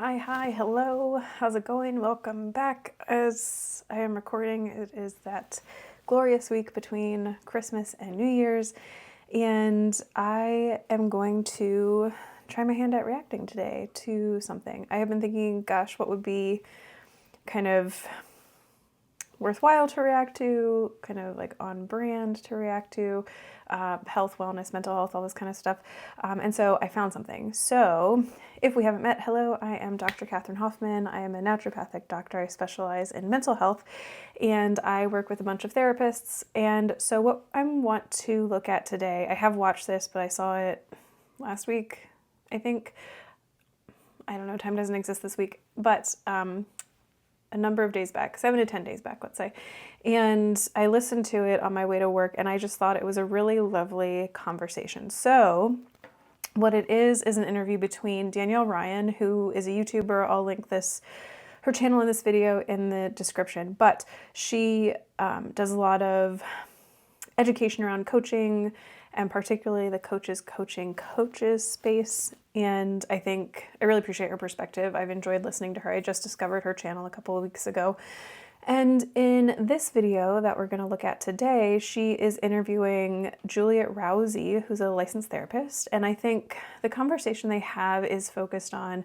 Hi, hello. How's it going? Welcome back. As I am recording, it is that glorious week between Christmas and New Year's, and I am going to try my hand at reacting today to something. I have been thinking, gosh, what would be kind of worthwhile to react to, kind of like on brand to react to, health, wellness, mental health, all this kind of stuff. And so I found something. So if we haven't met, hello, I am Dr. Catherine Hoffman. I am a naturopathic doctor. I specialize in mental health and I work with a bunch of therapists. And so what I want to look at today, I have watched this, but I saw it last week, I think. I don't know, time doesn't exist this week, but a number of days back, 7 to 10 days back, let's say. And I listened to it on my way to work, and I just thought it was a really lovely conversation. So what it is an interview between Danielle Ryan, who is a YouTuber. I'll link her channel in this video in the description. But she does a lot of education around coaching, and particularly the coaches space. And I really appreciate her perspective. I've enjoyed listening to her. I just discovered her channel a couple of weeks ago. And in this video that we're going to look at today, she is interviewing Juliet Rousey, who's a licensed therapist. And I think the conversation they have is focused on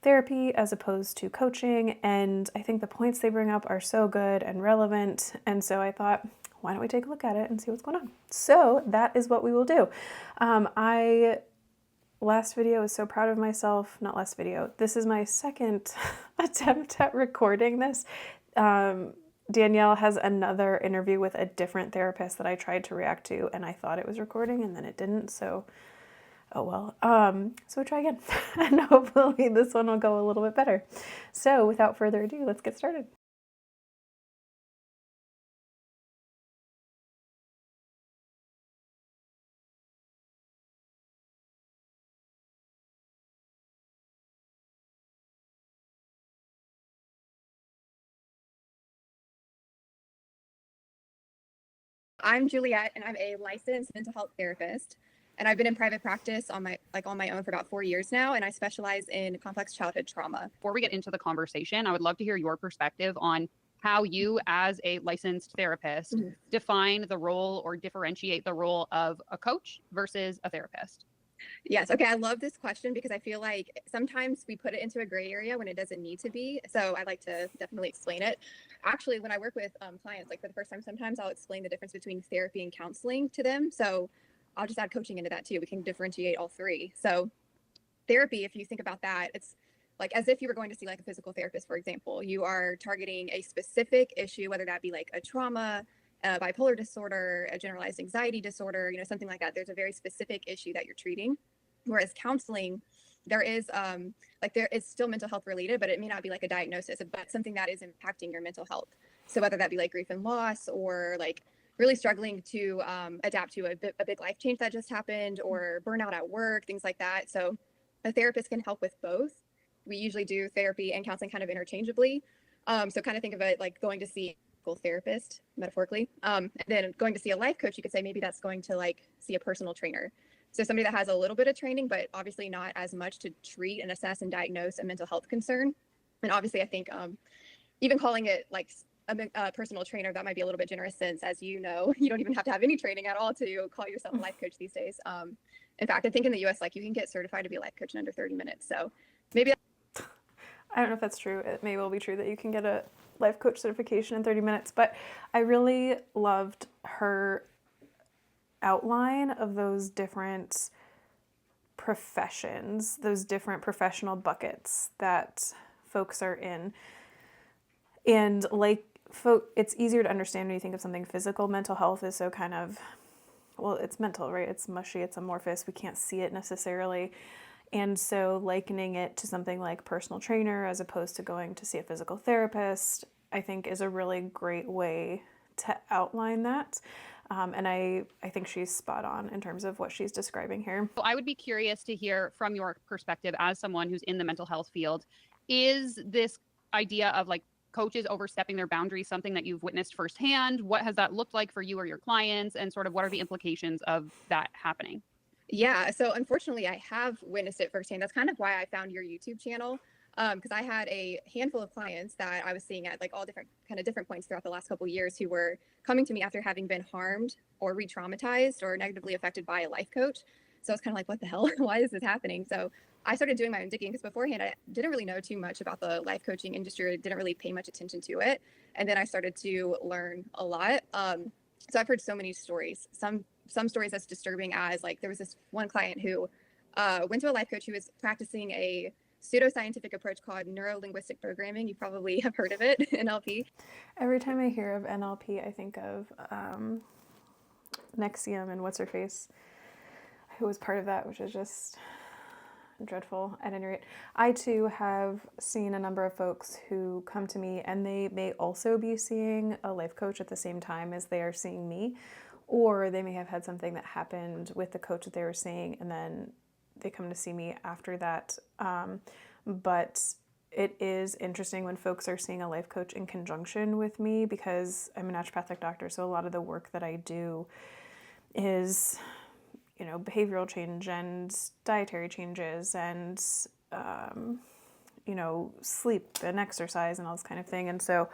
therapy as opposed to coaching. And I think the points they bring up are so good and relevant. And so I thought, why don't we take a look at it and see what's going on? So that is what we will do. Last video was so proud of myself. Not last video. This is my second attempt at recording this. Danielle has another interview with a different therapist that I tried to react to, and I thought it was recording and then it didn't. So, oh well. So we'll try again, and hopefully this one will go a little bit better. So without further ado, let's get started. I'm Juliet, and I'm a licensed mental health therapist. And I've been in private practice on my own for about 4 years now, and I specialize in complex childhood trauma. Before we get into the conversation, I would love to hear your perspective on how you, as a licensed therapist, define the role or differentiate the role of a coach versus a therapist. Yes. Okay. I love this question because I feel like sometimes we put it into a gray area when it doesn't need to be. So I like to definitely explain it. Actually, when I work with clients, like for the first time, sometimes I'll explain the difference between therapy and counseling to them. So I'll just add coaching into that too. We can differentiate all three. So therapy, if you think about that, it's like as if you were going to see like a physical therapist, for example. You are targeting a specific issue, whether that be like a trauma, a bipolar disorder, a generalized anxiety disorder, something like that. There's a very specific issue that you're treating. Whereas counseling, there is there is still mental health related, but it may not be like a diagnosis, but something that is impacting your mental health. So whether that be like grief and loss, or like really struggling to adapt to a big life change that just happened, or burnout at work, things like that. So a therapist can help with both. We usually do therapy and counseling kind of interchangeably. So kind of think of it like going to see a therapist, metaphorically. And then going to see a life coach, you could say maybe that's going to like see a personal trainer. So somebody that has a little bit of training, but obviously not as much to treat and assess and diagnose a mental health concern. And obviously, I think even calling it like a personal trainer, that might be a little bit generous, since, as you know, you don't even have to have any training at all to call yourself a life coach these days. In fact, I think in the US, like you can get certified to be a life coach in under 30 minutes. So maybe I don't know if that's true. It may well be true that you can get a life coach certification in 30 minutes, but I really loved her outline of those different professions, those different professional buckets that folks are in. And like, it's easier to understand when you think of something physical. Mental health is so kind of, well, it's mental, right? It's mushy, it's amorphous. We can't see it necessarily. And so likening it to something like personal trainer as opposed to going to see a physical therapist, I think is a really great way to outline that. And I think she's spot on in terms of what she's describing here. So I would be curious to hear from your perspective as someone who's in the mental health field. Is this idea of like coaches overstepping their boundaries something that you've witnessed firsthand? What has that looked like for you or your clients? And sort of what are the implications of that happening? Yeah, so unfortunately, I have witnessed it firsthand. That's kind of why I found your YouTube channel. Because I had a handful of clients that I was seeing at like all different points throughout the last couple of years who were coming to me after having been harmed or re-traumatized or negatively affected by a life coach. So I was kind of like, what the hell? Why is this happening? So I started doing my own digging because beforehand I didn't really know too much about the life coaching industry. I didn't really pay much attention to it. And then I started to learn a lot. So I've heard so many stories. Some stories as disturbing as like there was this one client who went to a life coach who was practicing a pseudoscientific approach called neuro-linguistic programming. You probably have heard of it, NLP. Every time I hear of NLP, I think of Nexium and what's her face, who was part of that, which is just dreadful at any rate. I too have seen a number of folks who come to me and they may also be seeing a life coach at the same time as they are seeing me, or they may have had something that happened with the coach that they were seeing and then they come to see me after that. But it is interesting when folks are seeing a life coach in conjunction with me because I'm a naturopathic doctor, so a lot of the work that I do is, you know, behavioral change and dietary changes and, you know, sleep and exercise and all this kind of thing. And so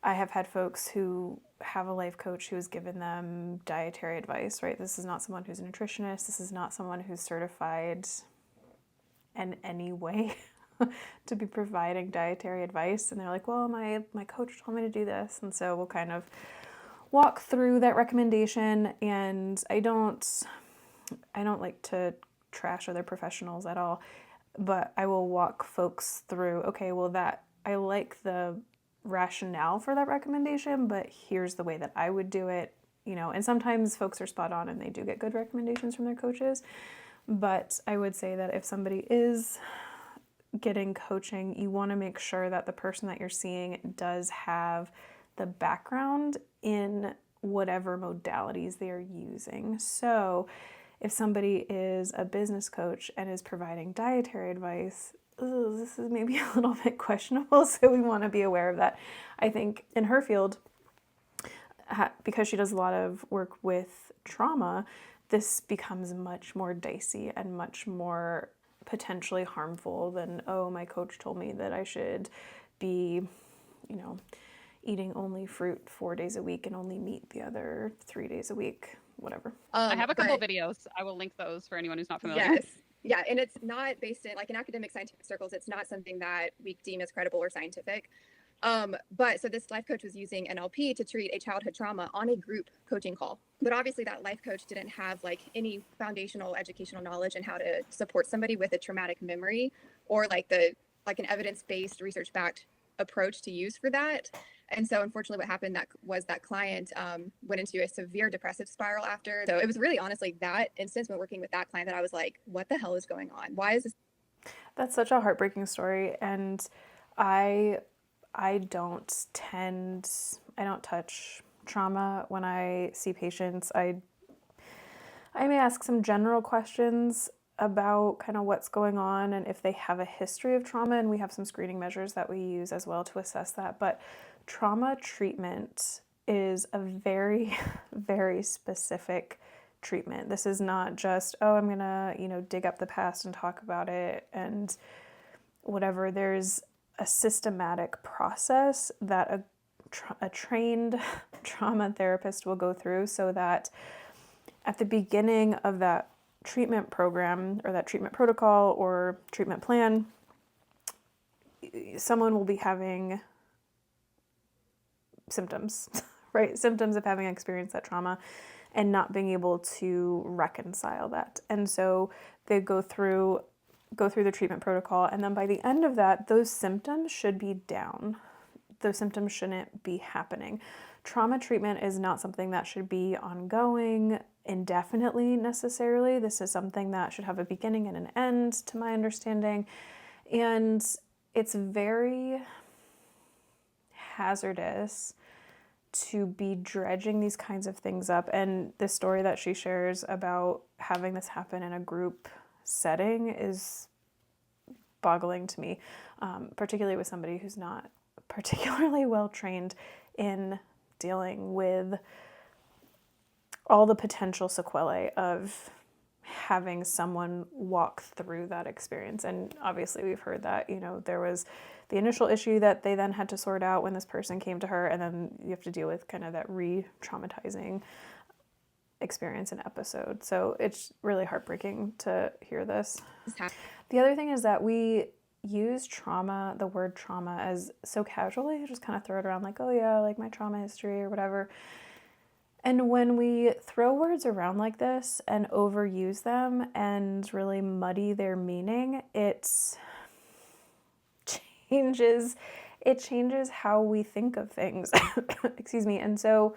I have had folks who have a life coach who has given them dietary advice, right? This is not someone who's a nutritionist. This is not someone who's certified in any way to be providing dietary advice. And they're like, well, my coach told me to do this. And so we'll kind of walk through that recommendation. And I don't like to trash other professionals at all, but I will walk folks through, okay, well that I like the rationale for that recommendation, but here's the way that I would do it, you know. And sometimes folks are spot on and they do get good recommendations from their coaches. But I would say that if somebody is getting coaching, you want to make sure that the person that you're seeing does have the background in whatever modalities they are using. So if somebody is a business coach and is providing dietary advice, this is maybe a little bit questionable, so we want to be aware of that. I think in her field, because she does a lot of work with trauma, this becomes much more dicey and much more potentially harmful than, oh, my coach told me that I should be, you know, eating only fruit 4 days a week and only meat the other 3 days a week, whatever. I have a couple videos. I will link those for anyone who's not familiar. Yes. Yeah, and it's not based in, like in academic scientific circles, it's not something that we deem as credible or scientific. But so this life coach was using NLP to treat a childhood trauma on a group coaching call. But obviously that life coach didn't have like any foundational educational knowledge in how to support somebody with a traumatic memory or like an evidence-based research-backed approach to use for that. And so unfortunately what happened that client went into a severe depressive spiral after. So it was really honestly that instance when working with that client that I was like, what the hell is going on? Why is this? That's such a heartbreaking story. And I don't touch trauma when I see patients. I may ask some general questions about kind of what's going on and if they have a history of trauma, and we have some screening measures that we use as well to assess that. But trauma treatment is a very, very specific treatment. This is not just, oh, I'm gonna, you know, dig up the past and talk about it and whatever. There's a systematic process that a trained trauma therapist will go through so that at the beginning of that treatment program or that treatment protocol or treatment plan, someone will be having symptoms, right? Symptoms of having experienced that trauma and not being able to reconcile that. And so they go through the treatment protocol, and then by the end of that, those symptoms should be down. Those symptoms shouldn't be happening. Trauma treatment is not something that should be ongoing indefinitely necessarily. This is something that should have a beginning and an end, to my understanding. And it's very hazardous to be dredging these kinds of things up. And the story that she shares about having this happen in a group setting is boggling to me, particularly with somebody who's not particularly well trained in dealing with all the potential sequelae of having someone walk through that experience. And obviously we've heard that, there was the initial issue that they then had to sort out when this person came to her, and then you have to deal with kind of that re-traumatizing experience and episode. So it's really heartbreaking to hear this. The other thing is that we use the word trauma, as so casually, just kind of throw it around like, oh yeah, like my trauma history or whatever. And when we throw words around like this and overuse them and really muddy their meaning, it changes how we think of things. Excuse me. And so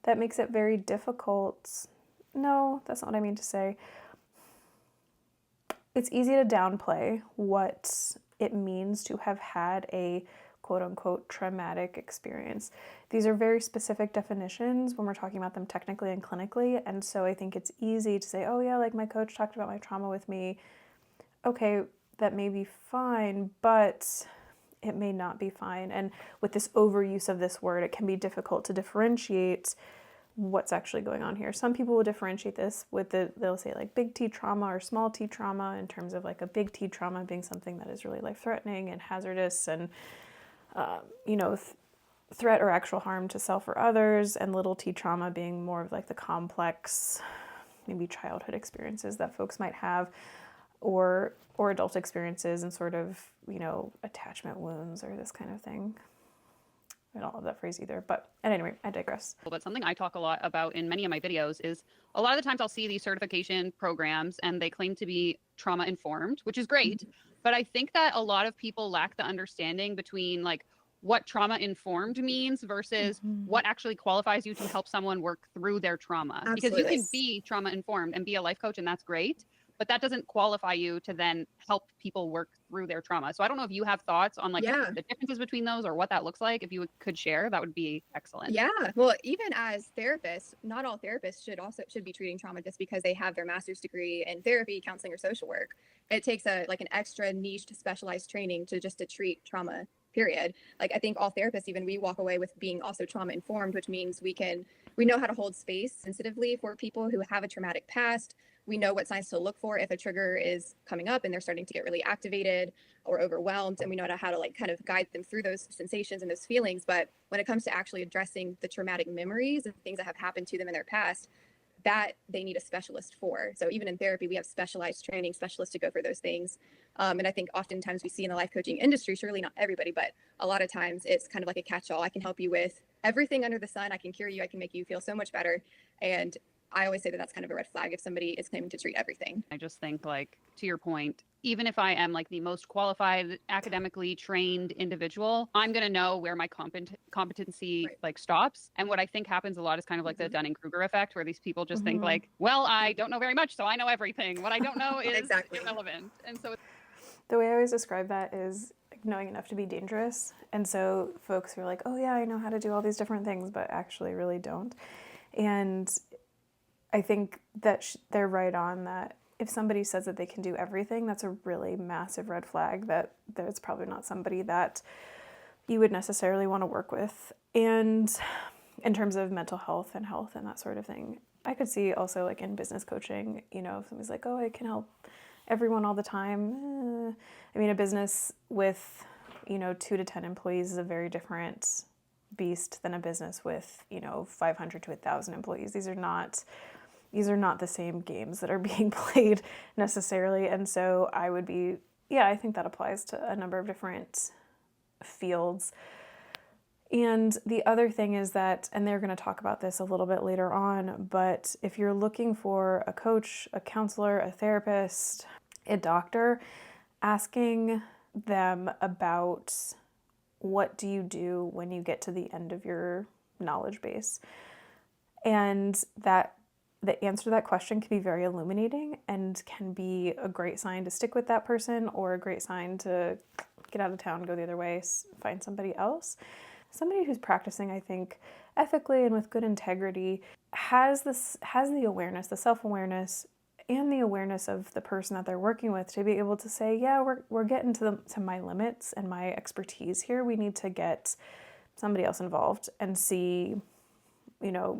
that makes it very difficult. No, that's not what I mean to say. It's easy to downplay what it means to have had a quote unquote traumatic experience. These are very specific definitions when we're talking about them technically and clinically. And so I think it's easy to say, oh yeah, like my coach talked about my trauma with me. Okay, that may be fine, but it may not be fine. And with this overuse of this word, it can be difficult to differentiate what's actually going on here. Some people will differentiate this with they'll say like big T trauma or small T trauma, in terms of like a big T trauma being something that is really life-threatening and hazardous and threat or actual harm to self or others, and little T trauma being more of like the complex, maybe childhood experiences that folks might have, or adult experiences and sort of, attachment wounds or this kind of thing. I don't love that phrase either, but anyway, I digress. But something I talk a lot about in many of my videos is a lot of the times I'll see these certification programs and they claim to be trauma informed, which is great. But I think that a lot of people lack the understanding between like what trauma informed means versus what actually qualifies you to help someone work through their trauma. Because you can be trauma informed and be a life coach, and that's great. But that doesn't qualify you to then help people work through their trauma. So I don't know if you have thoughts on like the differences between those or what that looks like. If you could share, that would be excellent. Yeah. Well, even as therapists, not all therapists should be treating trauma just because they have their master's degree in therapy, counseling, or social work. It takes an extra niche to specialized training to treat trauma, period. Like I think all therapists, even we walk away with being also trauma informed, which means we know how to hold space sensitively for people who have a traumatic past. We know what signs to look for if a trigger is coming up and they're starting to get really activated or overwhelmed, and we know how to kind of guide them through those sensations and those feelings. But when it comes to actually addressing the traumatic memories and things that have happened to them in their past, that they need a specialist for. So even in therapy, we have specialized training specialists to go for those things. And I think oftentimes we see in the life coaching industry, surely not everybody, but a lot of times it's kind of like a catch-all. I can help you with everything under the sun. I can cure you. I can make you feel so much better. And I always say that that's kind of a red flag if somebody is claiming to treat everything. I just think, like, to your point, even if I am like the most qualified, academically trained individual, I'm going to know where my competency like stops. And what I think happens a lot is kind of like the Dunning-Kruger effect, where these people just think like, well, I don't know very much, so I know everything. What I don't know is irrelevant. And so the way I always describe that is knowing enough to be dangerous. And so folks are like, oh yeah, I know how to do all these different things, but actually really don't. And I think that they're right on that. If somebody says that they can do everything, that's a really massive red flag that there's probably not somebody that you would necessarily want to work with. And in terms of mental health and that sort of thing, I could see also like in business coaching, if somebody's like, oh, I can help everyone all the time. I mean, a business with, 2 to 10 employees is a very different beast than a business with, 500 to 1,000 employees. These are not the same games that are being played necessarily. And so I think that applies to a number of different fields. And the other thing is that, and they're going to talk about this a little bit later on, but if you're looking for a coach, a counselor, a therapist, a doctor, asking them about what do you do when you get to the end of your knowledge base. And that the answer to that question can be very illuminating and can be a great sign to stick with that person or a great sign to get out of town, go the other way, find somebody else. Somebody who's practicing, I think, ethically and with good integrity has the awareness, the self-awareness, and the awareness of the person that they're working with to be able to say, yeah, we're getting to my limits and my expertise here. We need to get somebody else involved and see,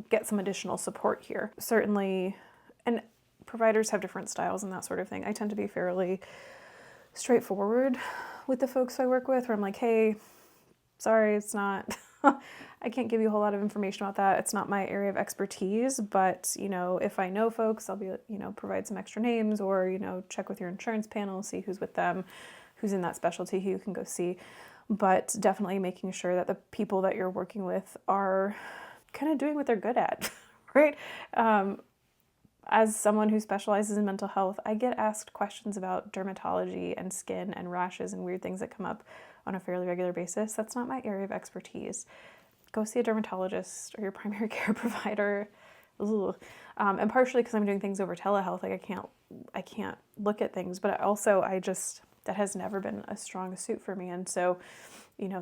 get some additional support here. Certainly, and providers have different styles and that sort of thing. I tend to be fairly straightforward with the folks I work with, where I'm like, hey, sorry, it's not, I can't give you a whole lot of information about that. It's not my area of expertise, but, if I know folks, I'll be, provide some extra names or, check with your insurance panel, see who's with them, who's in that specialty, who you can go see. But definitely making sure that the people that you're working with are kind of doing what they're good at, right? As someone who specializes in mental health, I get asked questions about dermatology and skin and rashes and weird things that come up on a fairly regular basis. That's not my area of expertise. Go see a dermatologist or your primary care provider. And partially because I'm doing things over telehealth, like I can't look at things, but that has never been a strong suit for me. And so,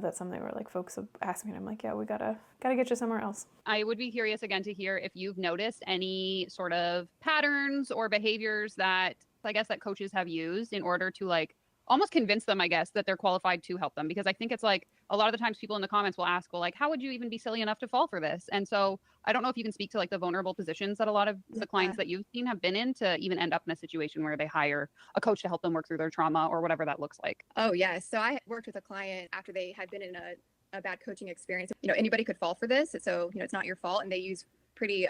that's something where like folks have asked me and I'm like, yeah, we gotta get you somewhere else. I would be curious again to hear if you've noticed any sort of patterns or behaviors that I guess that coaches have used in order to like almost convince them, I guess, that they're qualified to help them. Because I think it's like a lot of the times people in the comments will ask, well, like, how would you even be silly enough to fall for this? And so I don't know if you can speak to like the vulnerable positions that a lot of the clients that you've seen have been in to even end up in a situation where they hire a coach to help them work through their trauma or whatever that looks like. Oh, yes. So I worked with a client after they had been in a bad coaching experience. Anybody could fall for this. So, it's not your fault. And they use pretty,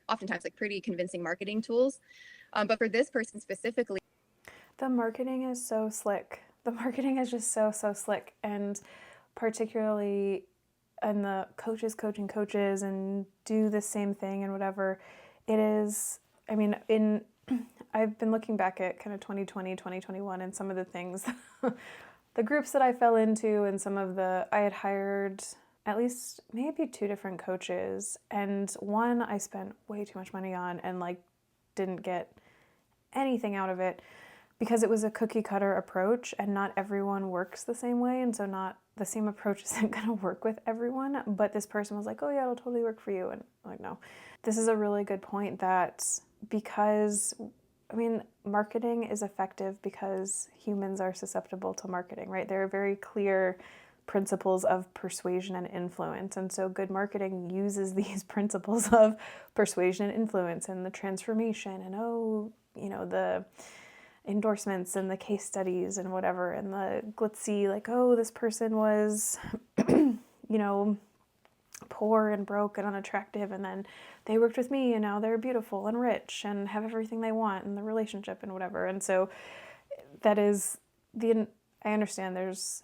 oftentimes like pretty convincing marketing tools. But for this person specifically, the marketing is so slick. The marketing is just so slick. And particularly and the coaches coaching coaches and do the same thing and whatever it is. I mean, I've been looking back at kind of 2020, 2021 and some of the things, the groups that I fell into and I had hired at least maybe 2 different coaches, and one I spent way too much money on and like didn't get anything out of it because it was a cookie cutter approach and not everyone works the same way. And so not the same approach isn't going to work with everyone. But this person was like, oh yeah, it'll totally work for you. And I'm like, no, this is a really good point that because, marketing is effective because humans are susceptible to marketing, right? There are very clear principles of persuasion and influence. And so good marketing uses these principles of persuasion and influence and the transformation and, the endorsements and the case studies and whatever, and the glitzy, like, oh, this person was, poor and broke and unattractive, and then they worked with me and now they're beautiful and rich and have everything they want in the relationship and whatever. And so that is I understand there's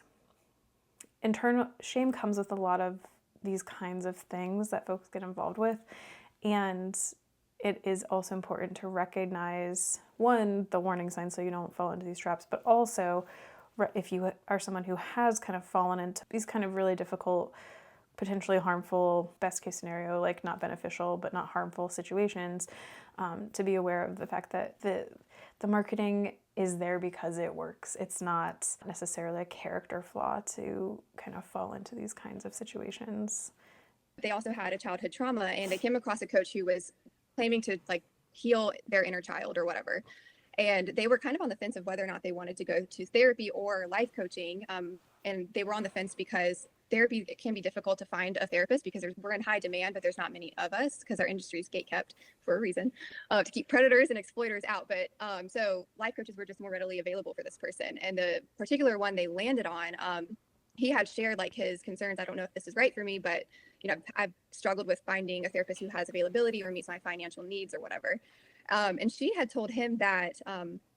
internal shame comes with a lot of these kinds of things that folks get involved with. And it is also important to recognize, one, the warning signs so you don't fall into these traps, but also if you are someone who has kind of fallen into these kind of really difficult, potentially harmful, best case scenario, like not beneficial but not harmful situations, to be aware of the fact that the marketing is there because it works. It's not necessarily a character flaw to kind of fall into these kinds of situations. They also had a childhood trauma, and they came across a coach who was claiming to like heal their inner child or whatever. And they were kind of on the fence of whether or not they wanted to go to therapy or life coaching. And they were on the fence because therapy, it can be difficult to find a therapist because we're in high demand, but there's not many of us because our industry is gatekept for a reason, to keep predators and exploiters out. But so life coaches were just more readily available for this person. And the particular one they landed on, he had shared like his concerns. I don't know if this is right for me, but I've struggled with finding a therapist who has availability or meets my financial needs or whatever. And she had told him that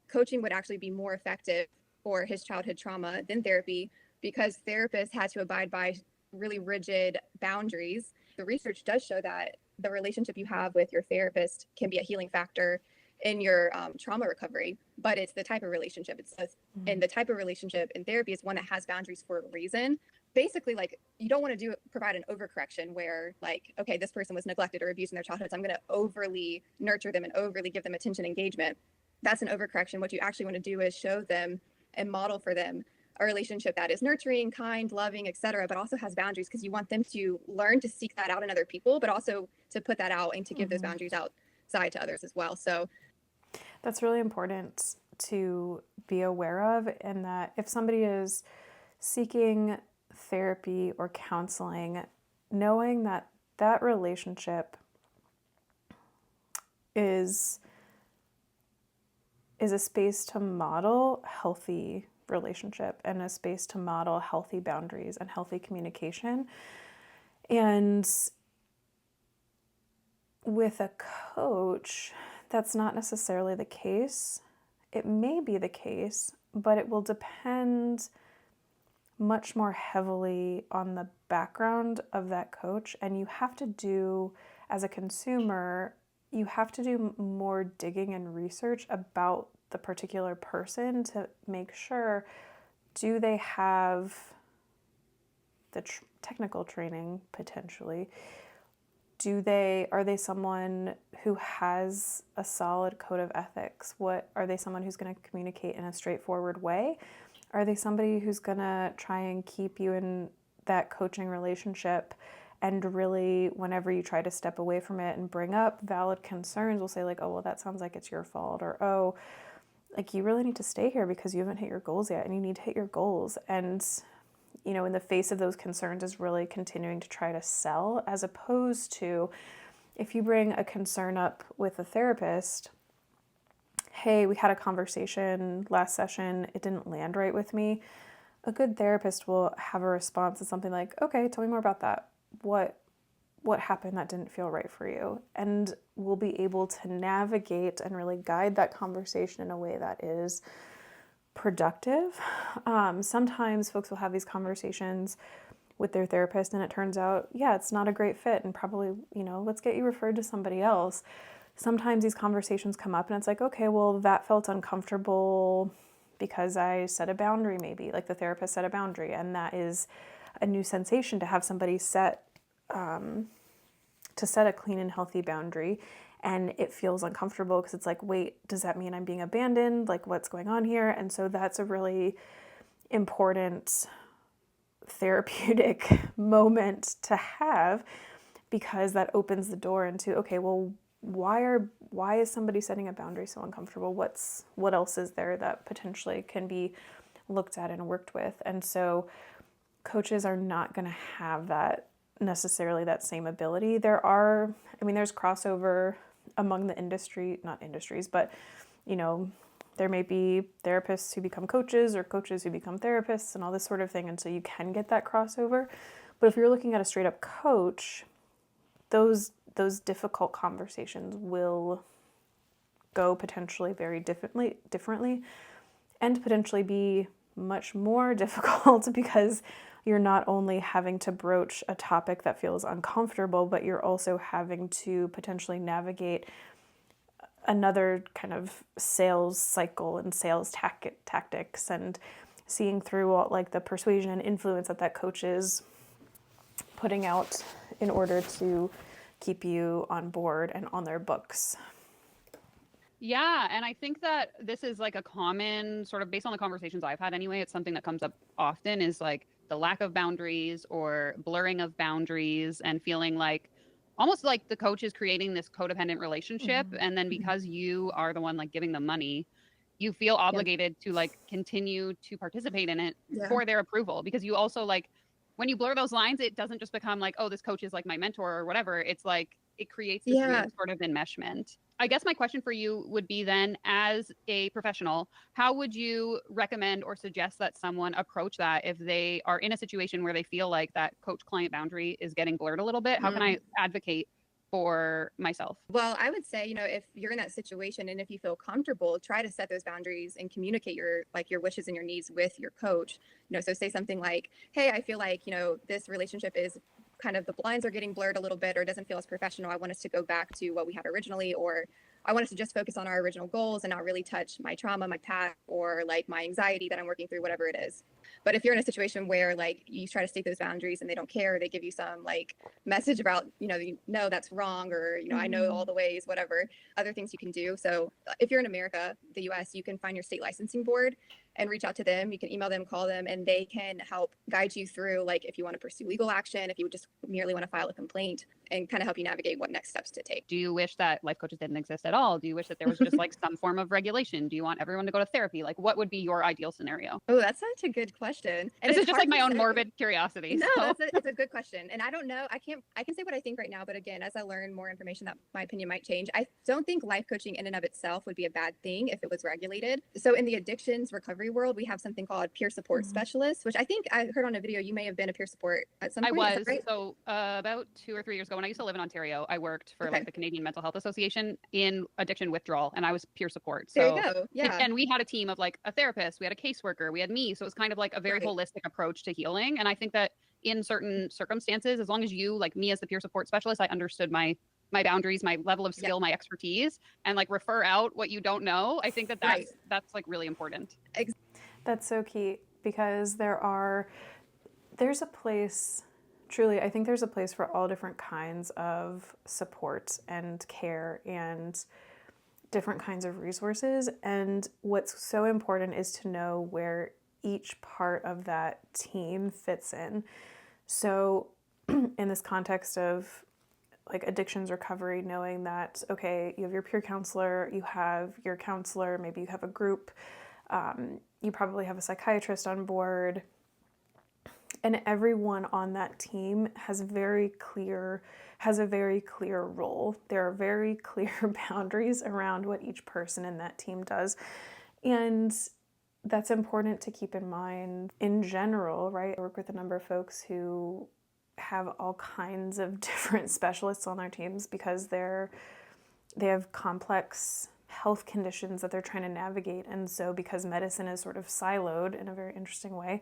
coaching would actually be more effective for his childhood trauma than therapy because therapists had to abide by really rigid boundaries. The research does show that the relationship you have with your therapist can be a healing factor in your trauma recovery, but it's the type of relationship and the type of relationship in therapy is one that has boundaries for a reason. Basically, like you don't want to provide an overcorrection where like, okay, this person was neglected or abused in their childhood, so I'm going to overly nurture them and overly give them attention engagement. That's an overcorrection. What you actually want to do is show them and model for them a relationship that is nurturing, kind, loving, etc., but also has boundaries because you want them to learn to seek that out in other people, but also to put that out and to give those boundaries outside to others as well. So that's really important to be aware of, and that if somebody is seeking therapy or counseling, knowing that that relationship is is a space to model healthy relationship and a space to model healthy boundaries and healthy communication. And with a coach, that's not necessarily the case. It may be the case, but it will depend much more heavily on the background of that coach. And you have to do, as a consumer, you have to do more digging and research about the particular person to make sure, do they have the technical training potentially? Are they someone who has a solid code of ethics? Are they someone who's going to communicate in a straightforward way? Are they somebody who's going to try and keep you in that coaching relationship, and really whenever you try to step away from it and bring up valid concerns, will say like, oh, well, that sounds like it's your fault, or oh, like you really need to stay here because you haven't hit your goals yet and you need to hit your goals. And in the face of those concerns is really continuing to try to sell, as opposed to if you bring a concern up with a therapist, hey, we had a conversation last session, it didn't land right with me. A good therapist will have a response to something like, okay, tell me more about that. What happened that didn't feel right for you? And we'll be able to navigate and really guide that conversation in a way that is productive. Sometimes folks will have these conversations with their therapist and it turns out, yeah, it's not a great fit and probably, let's get you referred to somebody else. Sometimes these conversations come up and it's like, okay, well, that felt uncomfortable because I set a boundary, maybe like the therapist set a boundary, and that is a new sensation to have somebody set a clean and healthy boundary, and it feels uncomfortable because it's like, wait, does that mean I'm being abandoned? Like, what's going on here? And so that's a really important therapeutic moment to have, because that opens the door into, okay, well, why is somebody setting a boundary so uncomfortable? What else is there that potentially can be looked at and worked with? And so coaches are not going to have that necessarily, that same ability. There's crossover among the industry, not industries, but there may be therapists who become coaches or coaches who become therapists and all this sort of thing. And so you can get that crossover. But if you're looking at a straight up coach, those difficult conversations will go potentially very differently and potentially be much more difficult because you're not only having to broach a topic that feels uncomfortable, but you're also having to potentially navigate another kind of sales cycle and sales tactics, and seeing through all, like, the persuasion and influence that coach is putting out in order to keep you on board and on their books. Yeah, and I think that this is like a common sort of, based on the conversations I've had anyway, it's something that comes up often, is like the lack of boundaries or blurring of boundaries, and feeling like almost like the coach is creating this codependent relationship. Mhm. And then because you are the one like giving them money, you feel obligated to like continue to participate in it for their approval, because you also like, when you blur those lines, it doesn't just become like, oh, this coach is like my mentor or whatever. It's like, it creates this weird sort of enmeshment. I guess my question for you would be then, as a professional, how would you recommend or suggest that someone approach that if they are in a situation where they feel like that coach-client boundary is getting blurred a little bit? How can I advocate for myself? Well, I would say, if you're in that situation and if you feel comfortable, try to set those boundaries and communicate your wishes and your needs with your coach. So say something like, hey, I feel like, this relationship is kind of, the lines are getting blurred a little bit, or doesn't feel as professional. I want us to go back to what we had originally, or I want us to just focus on our original goals and not really touch my trauma, my past, or like my anxiety that I'm working through, whatever it is. But if you're in a situation where like you try to state those boundaries and they don't care, they give you some like message about, no, that's wrong, or, I know all the ways, whatever, other things you can do. So if you're in America, the US, you can find your state licensing board and reach out to them. You can email them, call them, and they can help guide you through, like, if you want to pursue legal action, if you just merely want to file a complaint. and kind of help you navigate what next steps to take. Do you wish that life coaches didn't exist at all? Do you wish that there was just like some form of regulation? Do you want everyone to go to therapy? Like, what would be your ideal scenario? Oh, that's such a good question. And This it's is just hard like my to own say. morbid curiosity. No, so. it's a good question. And I don't know. I can say what I think right now, but again, as I learn more information, that my opinion might change. I don't think life coaching in and of itself would be a bad thing if it was regulated. So in the addictions recovery world, we have something called peer support specialists, which I think I heard on a video. You may have been a peer support at some I point. Is that was. right? So about 2 or 3 years ago, when I used to live in Ontario, I worked for Okay. like the Canadian Mental Health Association in addiction withdrawal, and I was peer support. There So you go. Yeah. and we had a team of like a therapist, we had a caseworker, we had me. So it was kind of like a very Right. holistic approach to healing. And I think that in certain circumstances, as long as you, like me as the peer support specialist, I understood my boundaries, my level of skill, my expertise, and like refer out what you don't know. I think that that's like really important. That's so key, because there's a place, truly, I think there's a place for all different kinds of support and care and different kinds of resources. And what's so important is to know where each part of that team fits in. So in this context of like addictions recovery, knowing that, okay, you have your peer counselor, you have your counselor, maybe you have a group, you probably have a psychiatrist on board, and everyone on that team has a very clear role. There are very clear boundaries around what each person in that team does. And that's important to keep in mind in general, right? I work with a number of folks who have all kinds of different specialists on their teams because they have complex health conditions that they're trying to navigate. And so because medicine is sort of siloed in a very interesting way,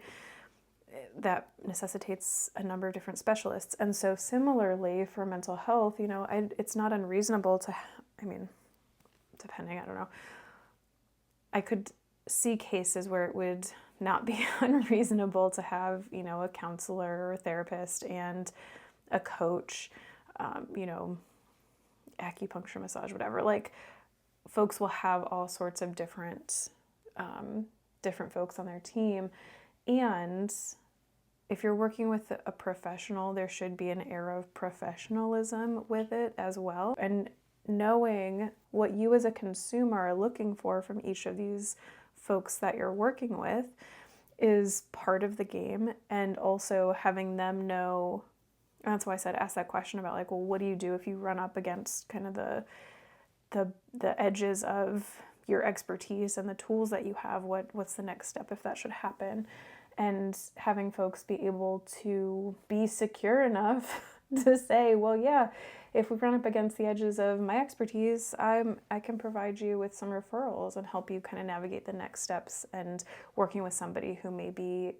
that necessitates a number of different specialists. And so similarly for mental health, it's not unreasonable to, depending, I don't know, I could see cases where it would not be unreasonable to have, a counselor or a therapist and a coach, acupuncture, massage, whatever. Like, folks will have all sorts of different folks on their team. And if you're working with a professional, there should be an air of professionalism with it as well. And knowing what you as a consumer are looking for from each of these folks that you're working with is part of the game. And also having them know, and that's why I said ask that question about like, well, what do you do if you run up against kind of the edges of your expertise and the tools that you have? What's the next step if that should happen? And having folks be able to be secure enough to say, well, yeah, if we run up against the edges of my expertise, I can provide you with some referrals and help you kind of navigate the next steps, and working with somebody who may be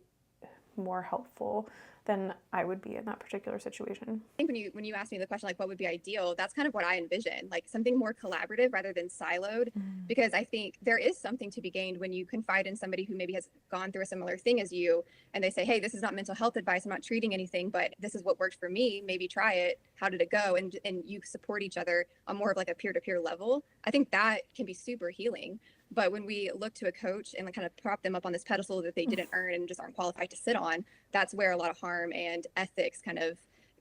more helpful than I would be in that particular situation. I think when you asked me the question, like what would be ideal, that's kind of what I envision, like something more collaborative rather than siloed, because I think there is something to be gained when you confide in somebody who maybe has gone through a similar thing as you, and they say, hey, this is not mental health advice, I'm not treating anything, but this is what worked for me, maybe try it, how did it go? And you support each other on more of like a peer-to-peer level. I think that can be super healing. But when we look to a coach and kind of prop them up on this pedestal that they didn't earn and just aren't qualified to sit on, that's where a lot of harm and ethics kind of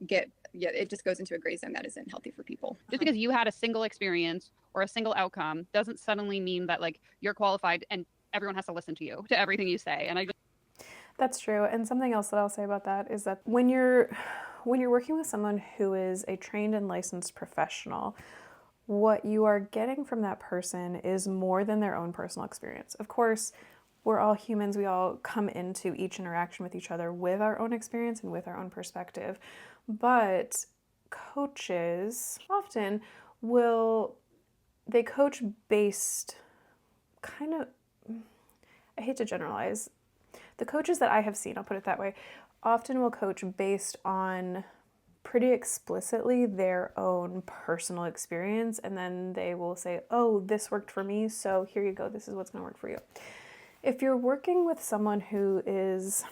it just goes into a gray zone that isn't healthy for people. Just because you had a single experience or a single outcome doesn't suddenly mean that like you're qualified and everyone has to listen to you, to everything you say. And That's true. And something else that I'll say about that is that when you're working with someone who is a trained and licensed professional, what you are getting from that person is more than their own personal experience. Of course, we're all humans. We all come into each interaction with each other with our own experience and with our own perspective. But coaches often they coach based kind of, I hate to generalize. The coaches that I have seen, I'll put it that way, often will coach based on pretty explicitly their own personal experience, and then they will say, oh, this worked for me, so here you go, this is what's going to work for you. If you're working with someone who is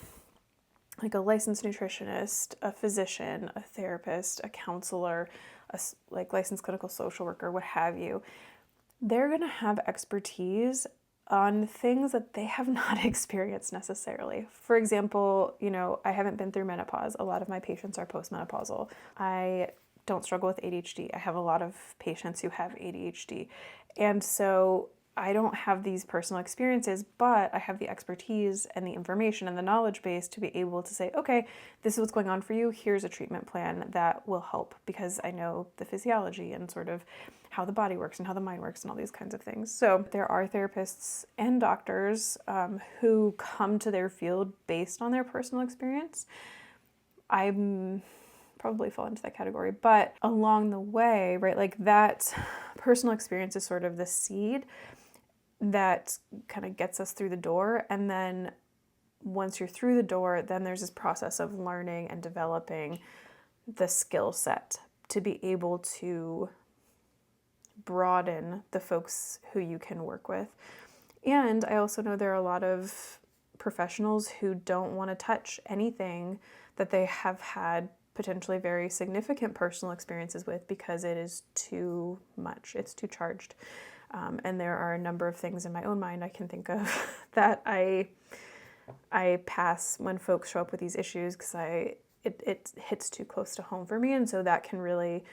like a licensed nutritionist, a physician, a therapist, a counselor, a like licensed clinical social worker, what have you, they're going to have expertise on things that they have not experienced necessarily. For example, I haven't been through menopause. A lot of my patients are postmenopausal. I don't struggle with ADHD. I have a lot of patients who have ADHD. And so I don't have these personal experiences, but I have the expertise and the information and the knowledge base to be able to say, okay, this is what's going on for you. Here's a treatment plan that will help, because I know the physiology and sort of how the body works and how the mind works and all these kinds of things. So there are therapists and doctors who come to their field based on their personal experience. I'm probably fall into that category, but along the way, right, like that personal experience is sort of the seed that kind of gets us through the door. And then once you're through the door, then there's this process of learning and developing the skill set to be able to broaden the folks who you can work with. And I also know there are a lot of professionals who don't want to touch anything that they have had potentially very significant personal experiences with, because it is too much, it's too charged. And there are a number of things in my own mind I can think of that I pass when folks show up with these issues, because it hits too close to home for me. And so that can really,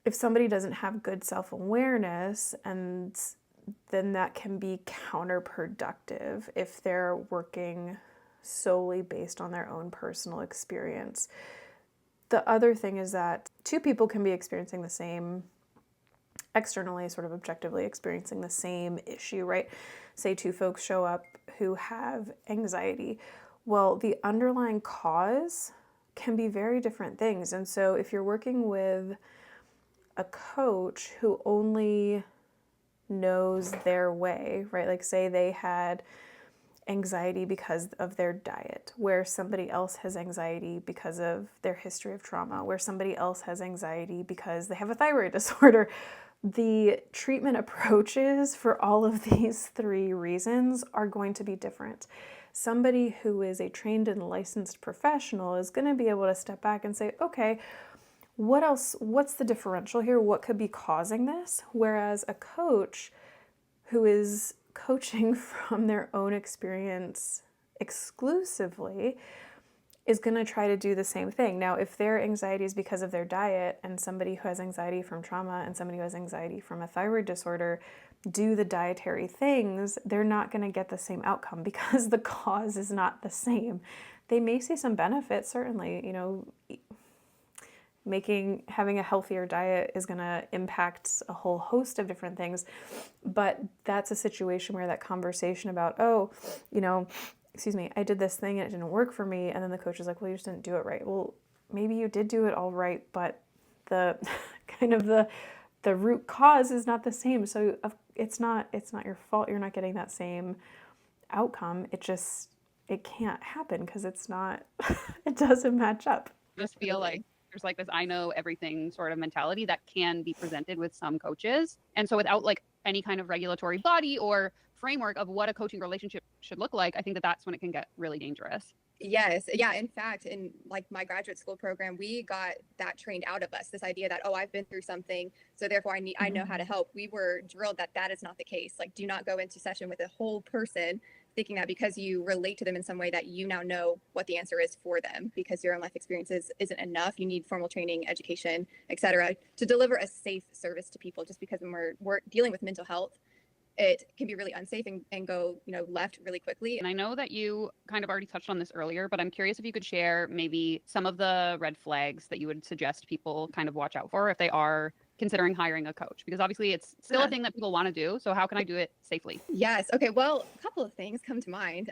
if somebody doesn't have good self-awareness, and then that can be counterproductive if they're working solely based on their own personal experience. The other thing is that two people can be experiencing the same, externally, sort of objectively experiencing the same issue, right? Say two folks show up who have anxiety. Well, the underlying cause can be very different things. And so if you're working with a coach who only knows their way, right? Like say they had anxiety because of their diet, where somebody else has anxiety because of their history of trauma, where somebody else has anxiety because they have a thyroid disorder. The treatment approaches for all of these three reasons are going to be different. Somebody who is a trained and licensed professional is going to be able to step back and say, okay, what else? What's the differential here? What could be causing this? Whereas a coach who is coaching from their own experience exclusively is going to try to do the same thing. Now, if their anxiety is because of their diet, and somebody who has anxiety from trauma and somebody who has anxiety from a thyroid disorder do the dietary things, they're not going to get the same outcome because the cause is not the same. They may see some benefits, certainly, having a healthier diet is going to impact a whole host of different things, but that's a situation where that conversation about, I did this thing and it didn't work for me, and then the coach is like, well, you just didn't do it right. Well, maybe you did do it all right, but the kind of the root cause is not the same. So it's not your fault you're not getting that same outcome. It can't happen because it's not, it doesn't match up. I just feel like there's like this I know everything sort of mentality that can be presented with some coaches. And so without like any kind of regulatory body or framework of what a coaching relationship should look like, I think that that's when it can get really dangerous. Yes. Yeah. In fact, in like my graduate school program, we got that trained out of us. This idea that, oh, I've been through something, so therefore I know how to help. We were drilled that is not the case. Like, do not go into session with a whole person thinking that because you relate to them in some way that you now know what the answer is for them, because your own life experiences isn't enough. You need formal training, education, etc., to deliver a safe service to people. Just because when we're dealing with mental health, it can be really unsafe and go, left really quickly. And I know that you kind of already touched on this earlier, but I'm curious if you could share maybe some of the red flags that you would suggest people kind of watch out for if they are considering hiring a coach, because obviously it's still a thing that people want to do. So how can I do it safely? Yes. Okay. Well, a couple of things come to mind.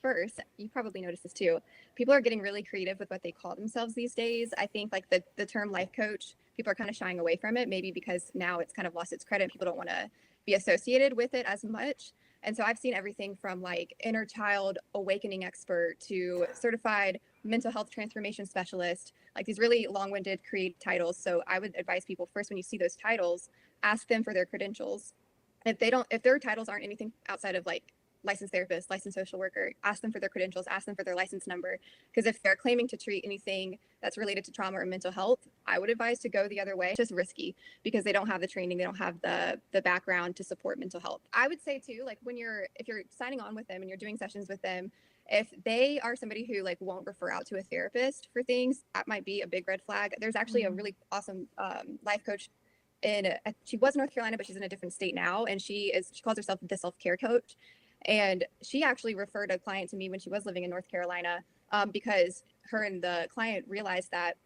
First, you probably noticed this too. People are getting really creative with what they call themselves these days. I think like the term life coach, people are kind of shying away from it, maybe because now it's kind of lost its credit. People don't want to be associated with it as much. And so I've seen everything from like inner child awakening expert to certified mental health transformation specialist, like these really long-winded creative titles. So I would advise people first, when you see those titles, ask them for their credentials. If their titles aren't anything outside of like licensed therapist, licensed social worker, ask them for their credentials, ask them for their license number. Because if they're claiming to treat anything that's related to trauma or mental health, I would advise to go the other way. It's just risky because they don't have the training, they don't have the background to support mental health. I would say too, like if you're signing on with them and you're doing sessions with them, If they are somebody who like won't refer out to a therapist for things, that might be a big red flag. There's actually a really awesome life coach she was in North Carolina, but she's in a different state now, and she calls herself the self-care coach. And she actually referred a client to me when she was living in North Carolina, because her and the client realized that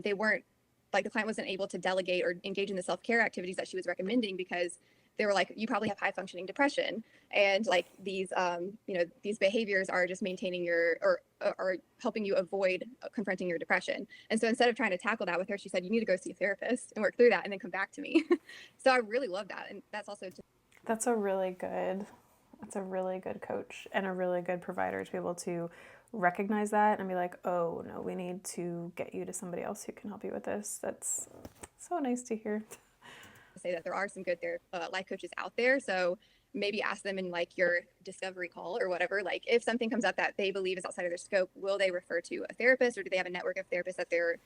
they weren't, like, the client wasn't able to delegate or engage in the self-care activities that she was recommending, because they were like, you probably have high functioning depression, and like these these behaviors are just maintaining your or helping you avoid confronting your depression. And so instead of trying to tackle that with her, she said, you need to go see a therapist and work through that and then come back to me. So I really love that. And that's also That's a really good coach and a really good provider to be able to recognize that and be like, oh no, we need to get you to somebody else who can help you with this. That's so nice to hear. say that there are some good life coaches out there. So maybe ask them in like your discovery call or whatever, like if something comes up that they believe is outside of their scope, will they refer to a therapist, or do they have a network of therapists that they're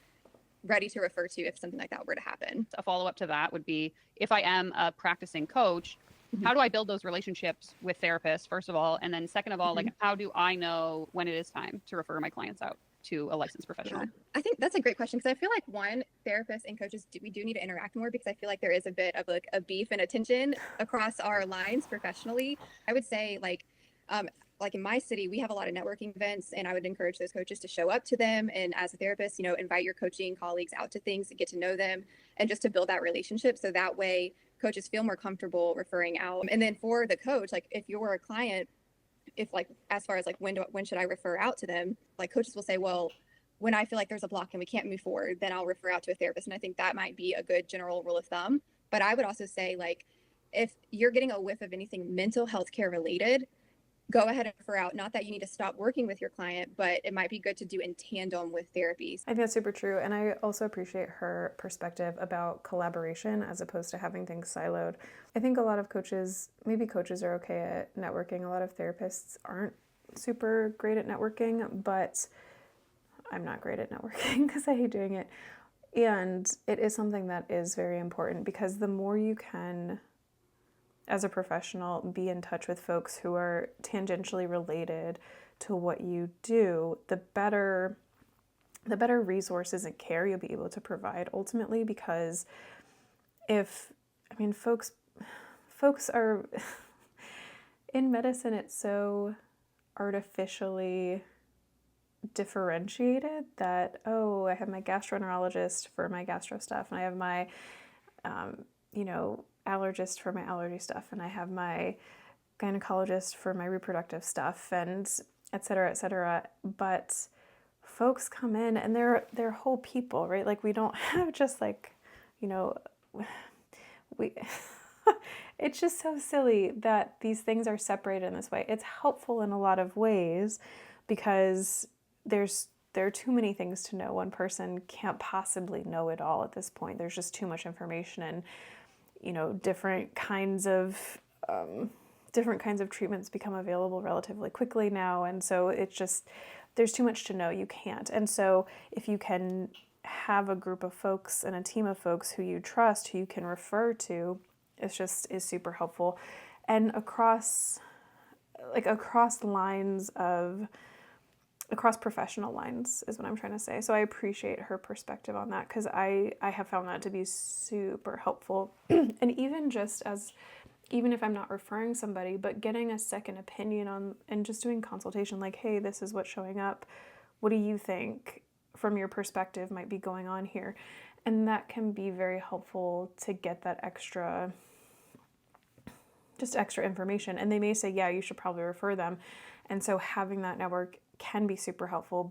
ready to refer to if something like that were to happen? A follow-up to that would be, if I am a practicing coach, how do I build those relationships with therapists, first of all? And then second of all, like, how do I know when it is time to refer my clients out to a licensed professional? Yeah, I think that's a great question, because I feel like therapists and coaches, we do need to interact more, because I feel like there is a bit of like a beef and a tension across our lines professionally. I would say like in my city, we have a lot of networking events, and I would encourage those coaches to show up to them. And as a therapist, invite your coaching colleagues out to things and get to know them, and just to build that relationship. So that way coaches feel more comfortable referring out. And then for the coach, like if you're a client, if like, as far as like, when should I refer out to them? Like coaches will say, well, when I feel like there's a block and we can't move forward, then I'll refer out to a therapist. And I think that might be a good general rule of thumb. But I would also say, like, if you're getting a whiff of anything mental health care related, go ahead and refer out. Not that you need to stop working with your client, but it might be good to do in tandem with therapies. I think that's super true. And I also appreciate her perspective about collaboration as opposed to having things siloed. I think a lot of coaches, maybe coaches are okay at networking. A lot of therapists aren't super great at networking, but I'm not great at networking because I hate doing it. And it is something that is very important, because the more you can, as a professional, be in touch with folks who are tangentially related to what you do, the better resources and care you'll be able to provide ultimately. Because folks are in medicine, it's so artificially differentiated that, oh, I have my gastroenterologist for my gastro stuff, and I have my allergist for my allergy stuff, and I have my gynecologist for my reproductive stuff, and et cetera, but folks come in and they're whole people, right? Like, we don't have just like, we it's just so silly that these things are separated in this way. It's helpful in a lot of ways, because there are too many things to know. One person can't possibly know it all at this point. There's just too much information, and different kinds of treatments become available relatively quickly now, and so it's just, there's too much to know. You can't. And so if you can have a group of folks and a team of folks who you trust, who you can refer to, is super helpful. And across professional lines is what I'm trying to say. So I appreciate her perspective on that, because I have found that to be super helpful. And even if I'm not referring somebody, but getting a second opinion on, and just doing consultation, like, hey, this is what's showing up. What do you think from your perspective might be going on here? And that can be very helpful to get that extra information. And they may say, yeah, you should probably refer them. And so having that network can be super helpful,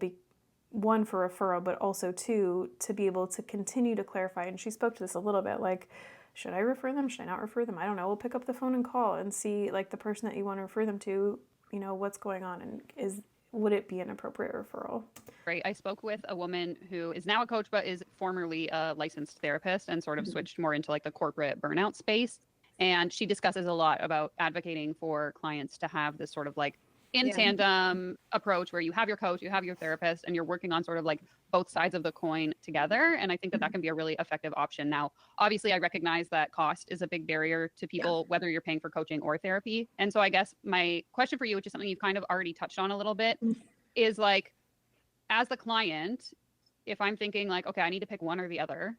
one, for referral, but also two, to be able to continue to clarify. And she spoke to this a little bit, like, should I refer them? Should I not refer them? I don't know. We'll pick up the phone and call and see, like, the person that you want to refer them to, what's going on, and would it be an appropriate referral? Right. I spoke with a woman who is now a coach, but is formerly a licensed therapist, and sort of switched more into like the corporate burnout space. And she discusses a lot about advocating for clients to have this sort of like in Yeah. tandem approach where you have your coach, you have your therapist, and you're working on sort of like both sides of the coin together. And I think that that can be a really effective option. Now, obviously, I recognize that cost is a big barrier to people, whether you're paying for coaching or therapy. And so I guess my question for you, which is something you've kind of already touched on a little bit, is like, as the client, if I'm thinking like, okay, I need to pick one or the other,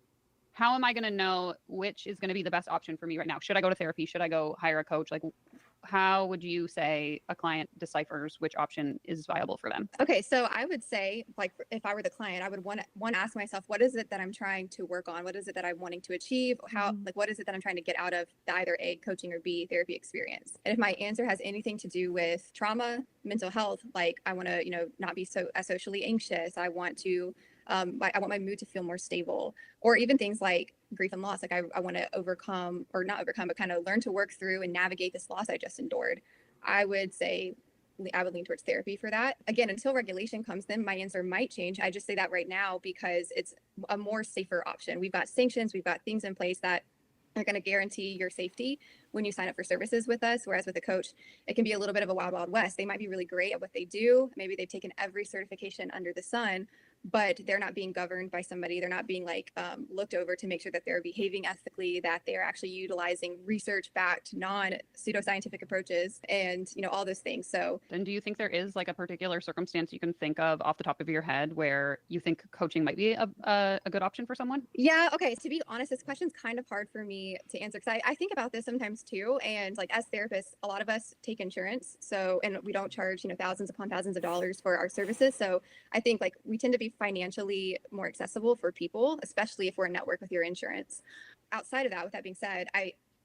how am I going to know which is going to be the best option for me right now? Should I go to therapy? Should I go hire a coach? Like, how would you say a client deciphers which option is viable for them? Okay, so I would say, like, if I were the client, I would want to ask myself, what is it that I'm trying to work on? What is it that I'm wanting to achieve? How, like, what is it that I'm trying to get out of the either A, coaching, or B, therapy experience? And if my answer has anything to do with trauma, mental health, like I want to, not be so socially anxious. I want to, I want my mood to feel more stable, or even things like grief and loss. Like I want to overcome, or not overcome, but kind of learn to work through and navigate this loss I just endured. I would say I would lean towards therapy for that. Again, until regulation comes, then my answer might change. I just say that right now because it's a more safer option. We've got sanctions, we've got things in place that are going to guarantee your safety when you sign up for services with us. Whereas with a coach, it can be a little bit of a wild, wild west. They might be really great at what they do. Maybe they've taken every certification under the sun, but they're not being governed by somebody. They're not being looked over to make sure that they're behaving ethically, that they're actually utilizing research-backed, non-pseudoscientific approaches, and all those things. So, And do you think there is like a particular circumstance you can think of off the top of your head where you think coaching might be a good option for someone? yeah, okay. To be honest, this question's kind of hard for me to answer because I think about this sometimes too. And like as therapists, a lot of us take insurance. So, and we don't charge, thousands upon thousands of dollars for our services. So I think like we tend to be financially more accessible for people, especially if we're in network with your insurance. Outside of that, with that being said,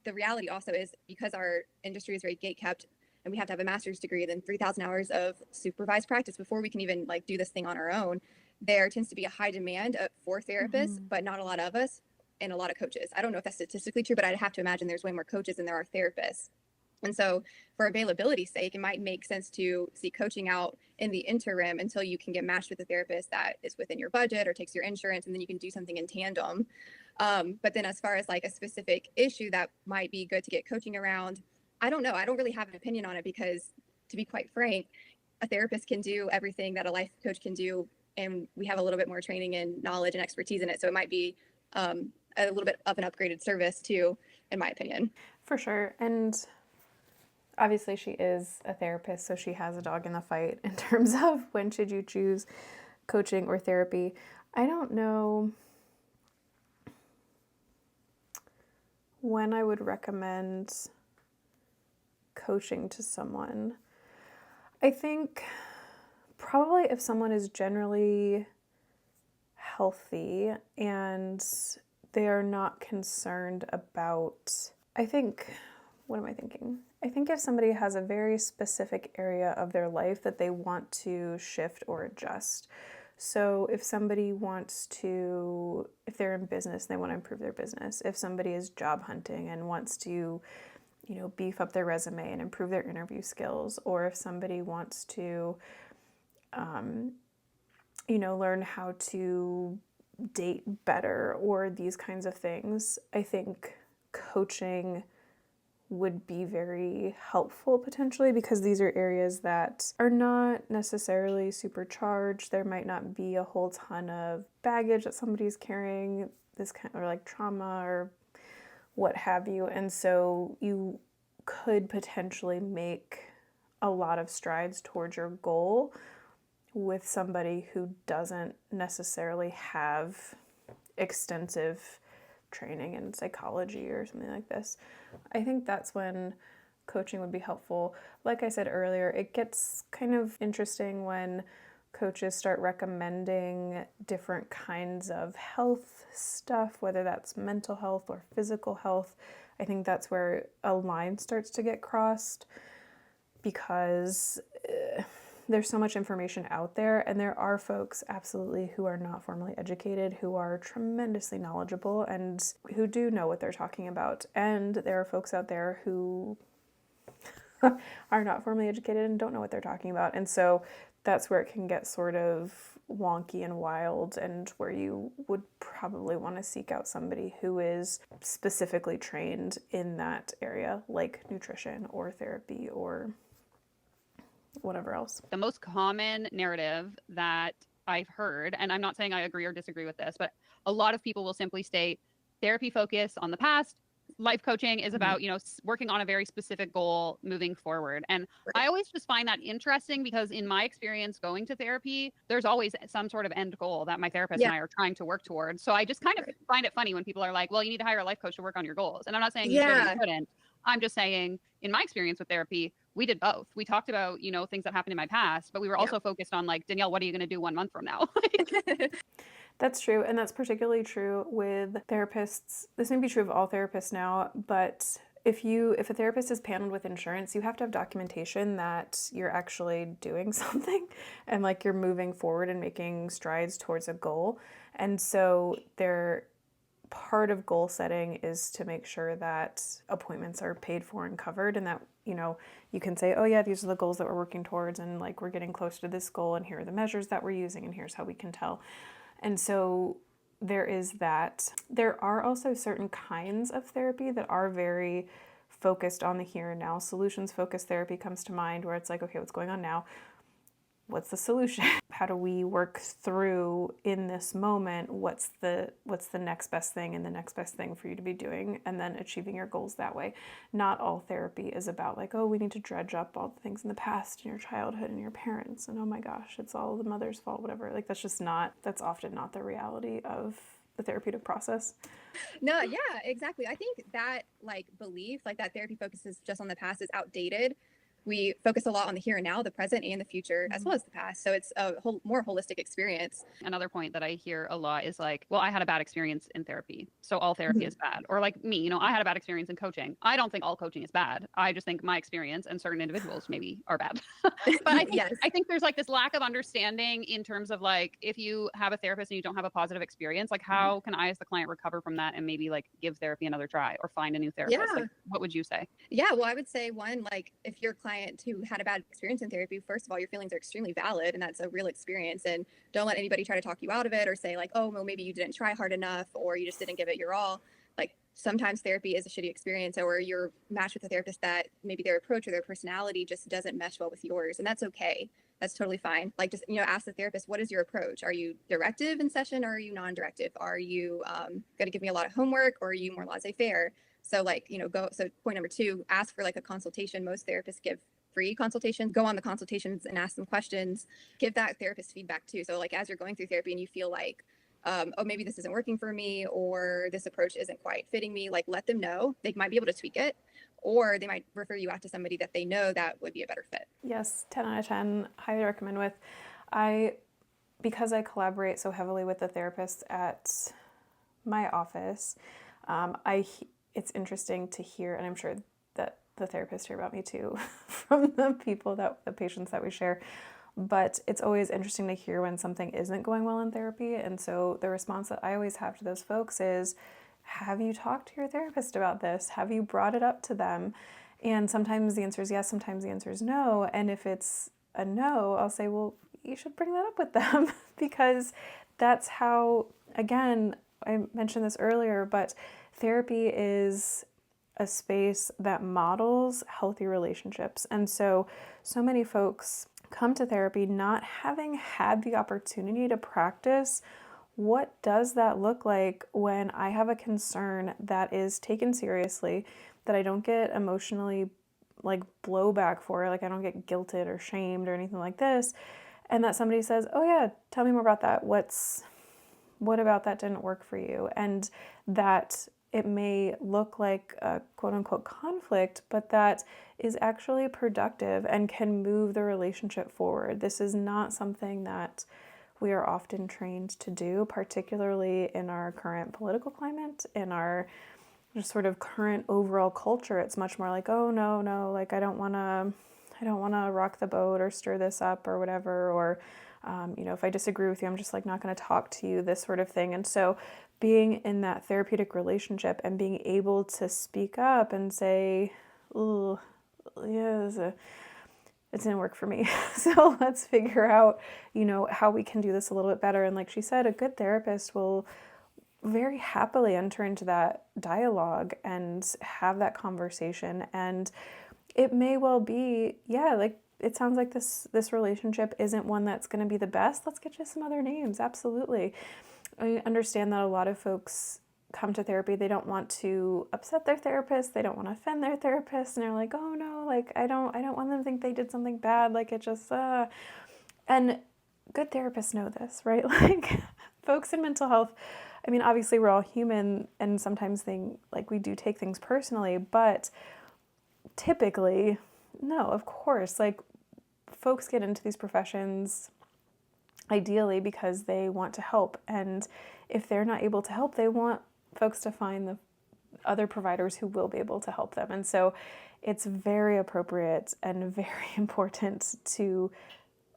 the reality also is because our industry is very gate kept and we have to have a master's degree, then 3,000 hours of supervised practice before we can even like do this thing on our own. There tends to be a high demand for therapists, but not a lot of us and a lot of coaches. I don't know if that's statistically true, but I'd have to imagine there's way more coaches than there are therapists. And so for availability's sake, it might make sense to seek coaching out in the interim until you can get matched with a therapist that is within your budget or takes your insurance, and then you can do something in tandem. But then as far as like a specific issue that might be good to get coaching around, I don't know. I don't really have an opinion on it because, to be quite frank, a therapist can do everything that a life coach can do, and we have a little bit more training and knowledge and expertise in it. So it might be a little bit of an upgraded service too, in my opinion. For sure. And obviously she is a therapist, so she has a dog in the fight in terms of when should you choose coaching or therapy. I don't know when I would recommend coaching to someone. I think probably if someone is generally healthy and they are not concerned about, I think if somebody has a very specific area of their life that they want to shift or adjust. So if somebody wants to, if they're in business and they want to improve their business, if somebody is job hunting and wants to, beef up their resume and improve their interview skills, or if somebody wants to, learn how to date better or these kinds of things, I think coaching would be very helpful potentially because these are areas that are not necessarily supercharged. There might not be a whole ton of baggage that somebody's carrying, this kind of like trauma or what have you. And so you could potentially make a lot of strides towards your goal with somebody who doesn't necessarily have extensive training in psychology or something like this. I think that's when coaching would be helpful. Like I said earlier, it gets kind of interesting when coaches start recommending different kinds of health stuff, whether that's mental health or physical health. I think that's where a line starts to get crossed because there's so much information out there, and there are folks absolutely who are not formally educated who are tremendously knowledgeable and who do know what they're talking about. And there are folks out there who are not formally educated and don't know what they're talking about. And so that's where it can get sort of wonky and wild, and where you would probably want to seek out somebody who is specifically trained in that area, like nutrition or therapy or whatever else. The most common narrative that I've heard, and I'm not saying I agree or disagree with this, but a lot of people will simply state therapy focus on the past. Life coaching is about, working on a very specific goal moving forward. And I Right. always just find that interesting because in my experience going to therapy, there's always some sort of end goal that my therapist Yeah. and I are trying to work towards. So I just kind of Right. find it funny when people are like, well, you need to hire a life coach to work on your goals. And I'm not saying you should or you Yeah. shouldn't. I'm just saying, in my experience with therapy, we did both. We talked about, things that happened in my past, but we were Yeah. also focused on like, Danielle, what are you going to do 1 month from now? That's true, and that's particularly true with therapists. This may be true of all therapists now, but if a therapist is paneled with insurance, you have to have documentation that you're actually doing something and like you're moving forward and making strides towards a goal. And so part of goal setting is to make sure that appointments are paid for and covered, and that you can say, oh yeah, these are the goals that we're working towards, and like we're getting close to this goal, and here are the measures that we're using, and here's how we can tell. And so there is that. There are also certain kinds of therapy that are very focused on the here and now. Solutions focused therapy comes to mind, where it's like, okay, what's going on now? What's the solution? How do we work through in this moment? What's the next best thing and the next best thing for you to be doing, and then achieving your goals that way. Not all therapy is about like, oh, we need to dredge up all the things in the past in your childhood and your parents, and oh my gosh, it's all the mother's fault, whatever. Like that's often not the reality of the therapeutic process. No, yeah, exactly. I think that like belief, like that therapy focuses just on the past is outdated. We focus a lot on the here and now, the present and the future, as well as the past. So it's a more holistic experience. Another point that I hear a lot is like, well, I had a bad experience in therapy, so all therapy Mhm. is bad. Or like me, I had a bad experience in coaching. I don't think all coaching is bad. I just think my experience and certain individuals maybe are bad. But Yes. I think there's like this lack of understanding in terms of like, if you have a therapist and you don't have a positive experience, like how can I as the client recover from that and maybe like give therapy another try or find a new therapist? Yeah. Like, what would you say? Yeah, well, I would say one, like if your client who had a bad experience in therapy, first of all, your feelings are extremely valid and that's a real experience. And don't let anybody try to talk you out of it or say, like, oh, well, maybe you didn't try hard enough or you just didn't give it your all. Like sometimes therapy is a shitty experience, or you're matched with a therapist that maybe their approach or their personality just doesn't mesh well with yours. And that's okay. That's totally fine. Like just, ask the therapist, what is your approach? Are you directive in session or are you non-directive? Are you going to give me a lot of homework or are you more laissez-faire? So like, so point number 2, ask for like a consultation. Most therapists give free consultations. Go on the consultations and ask them questions. Give that therapist feedback too. So like as you're going through therapy and you feel like, oh, maybe this isn't working for me or this approach isn't quite fitting me, like let them know. They might be able to tweak it, or they might refer you out to somebody that they know that would be a better fit. Yes, 10 out of 10. Highly recommend with. Because I collaborate so heavily with the therapists at my office, it's interesting to hear, and I'm sure that the therapists hear about me too from the patients that we share. But it's always interesting to hear when something isn't going well in therapy. And so the response that I always have to those folks is, have you talked to your therapist about this? Have you brought it up to them? And sometimes the answer is yes, sometimes the answer is no. And if it's a no, I'll say, well, you should bring that up with them because that's how, again, I mentioned this earlier, but therapy is a space that models healthy relationships. And so many folks come to therapy not having had the opportunity to practice what does that look like when I have a concern that is taken seriously, that I don't get emotionally like blowback for, like I don't get guilted or shamed or anything like this, and that somebody says, oh yeah, tell me more about that. What about that didn't work for you? And that it may look like a quote unquote conflict, but that is actually productive and can move the relationship forward. This is not something that we are often trained to do, particularly in our current political climate, in our just sort of current overall culture. It's much more like, oh no, like I don't want to rock the boat or stir this up or whatever, or if I disagree with you, I'm just like not going to talk to you, this sort of thing. And so being in that therapeutic relationship and being able to speak up and say, oh, yeah, it didn't work for me. So let's figure out, how we can do this a little bit better. And like she said, a good therapist will very happily enter into that dialogue and have that conversation. And it may well be, yeah, like it sounds like this relationship isn't one that's going to be the best. Let's get you some other names. Absolutely. I understand that a lot of folks come to therapy, they don't want to upset their therapist, they don't want to offend their therapist, and they're like, oh no, like I don't want them to think they did something bad, like it just and good therapists know this, right? Like folks in mental health, I mean, obviously we're all human and sometimes we do take things personally, but typically, no, of course, like folks get into these professions ideally because they want to help, and if they're not able to help, they want folks to find the other providers who will be able to help them. And so it's very appropriate and very important to,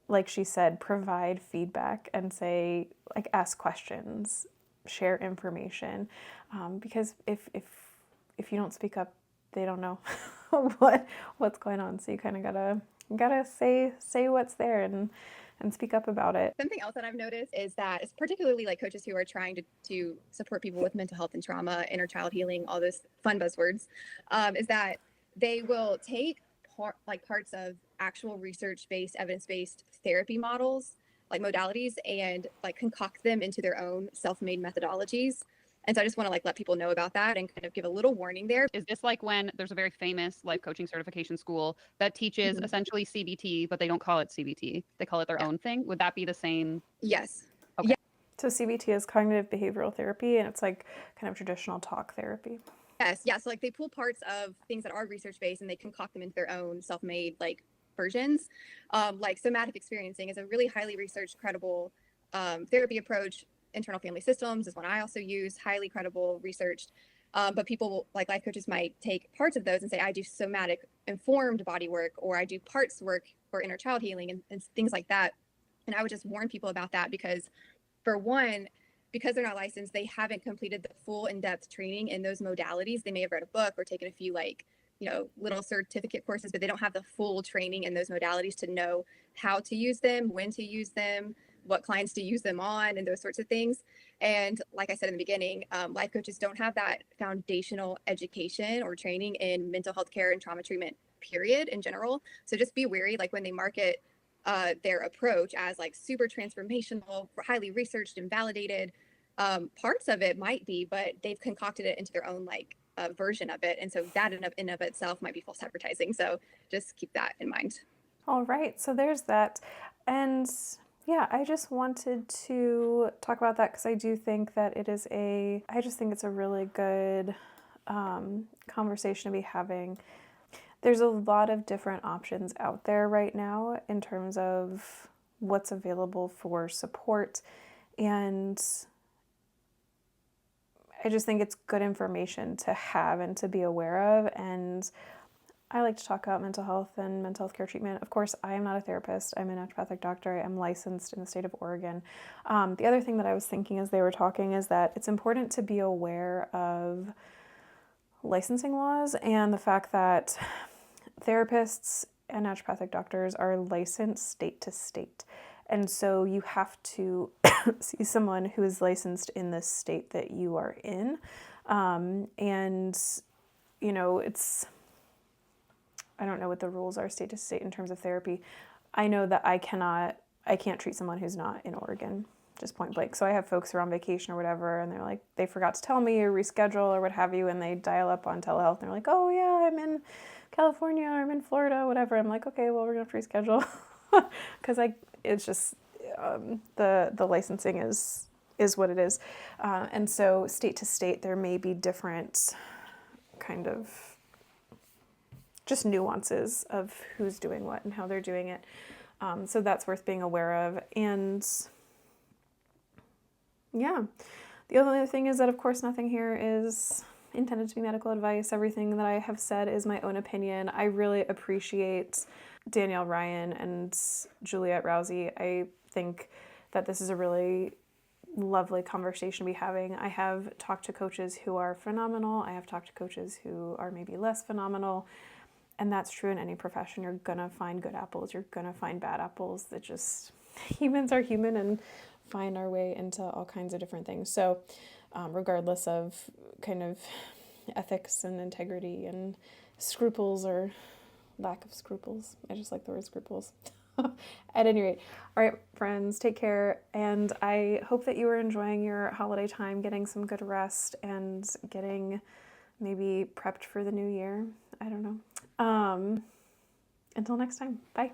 like she said, provide feedback and say, like, ask questions, share information, because if you don't speak up, they don't know what's going on. So you kind of gotta say what's there and speak up about it. Something else that I've noticed is that it's particularly like coaches who are trying to support people with mental health and trauma, inner child healing, all those fun buzzwords, is that they will take parts of actual research-based, evidence-based therapy models, like modalities, and like concoct them into their own self-made methodologies. And so I just want to like let people know about that and kind of give a little warning there. Is this like when there's a very famous life coaching certification school that teaches essentially CBT, but they don't call it CBT, they call it their own thing? Would that be the same? Yes. Okay. Yeah. So CBT is cognitive behavioral therapy, and it's like kind of traditional talk therapy. Yes. Yeah. So like they pull parts of things that are research based and they concoct them into their own self-made like versions. Like somatic experiencing is a really highly researched, credible therapy approach. Internal family systems is one I also use, highly credible, researched. But people like life coaches might take parts of those and say, I do somatic informed body work, or I do parts work for inner child healing and things like that. And I would just warn people about that because, for one, because they're not licensed, they haven't completed the full in-depth training in those modalities. They may have read a book or taken a few little certificate courses, but they don't have the full training in those modalities to know how to use them, when to use them, what clients to use them on, and those sorts of things. And like I said in the beginning, life coaches don't have that foundational education or training in mental health care and trauma treatment, period, in general. So just be wary, like when they market their approach as like super transformational, highly researched and validated, parts of it might be, but they've concocted it into their own version of it. And so that in of itself might be false advertising. So just keep that in mind. All right, so there's that. And yeah, I just wanted to talk about that because I do think that I just think it's a really good conversation to be having. There's a lot of different options out there right now in terms of what's available for support, and I just think it's good information to have and to be aware of. And I like to talk about mental health and mental health care treatment. Of course, I am not a therapist. I'm a naturopathic doctor. I am licensed in the state of Oregon. The other thing that I was thinking as they were talking is that it's important to be aware of licensing laws and the fact that therapists and naturopathic doctors are licensed state to state. And so you have to see someone who is licensed in the state that you are in. And, I don't know what the rules are state to state in terms of therapy. I know that I can't treat someone who's not in Oregon, just point blank. So I have folks who are on vacation or whatever, and they're like, they forgot to tell me or reschedule or what have you, and they dial up on telehealth, and they're like, oh yeah, I'm in California or I'm in Florida, whatever. I'm like, okay, well, we're gonna have to reschedule. Because it's just, the licensing is what it is. And so state to state, there may be different kind of just nuances of who's doing what and how they're doing it. So that's worth being aware of. And yeah, the other thing is that, of course, nothing here is intended to be medical advice. Everything that I have said is my own opinion. I really appreciate Danielle Ryan and Juliette Rousey. I think that this is a really lovely conversation to be having. I have talked to coaches who are phenomenal. I have talked to coaches who are maybe less phenomenal. And that's true in any profession. You're gonna find good apples. You're gonna find bad apples. That just, humans are human and find our way into all kinds of different things. So regardless of kind of ethics and integrity and scruples or lack of scruples. I just like the word scruples. At any rate, all right, friends, take care. And I hope that you are enjoying your holiday time, getting some good rest and getting maybe prepped for the new year. I don't know. Until next time, bye.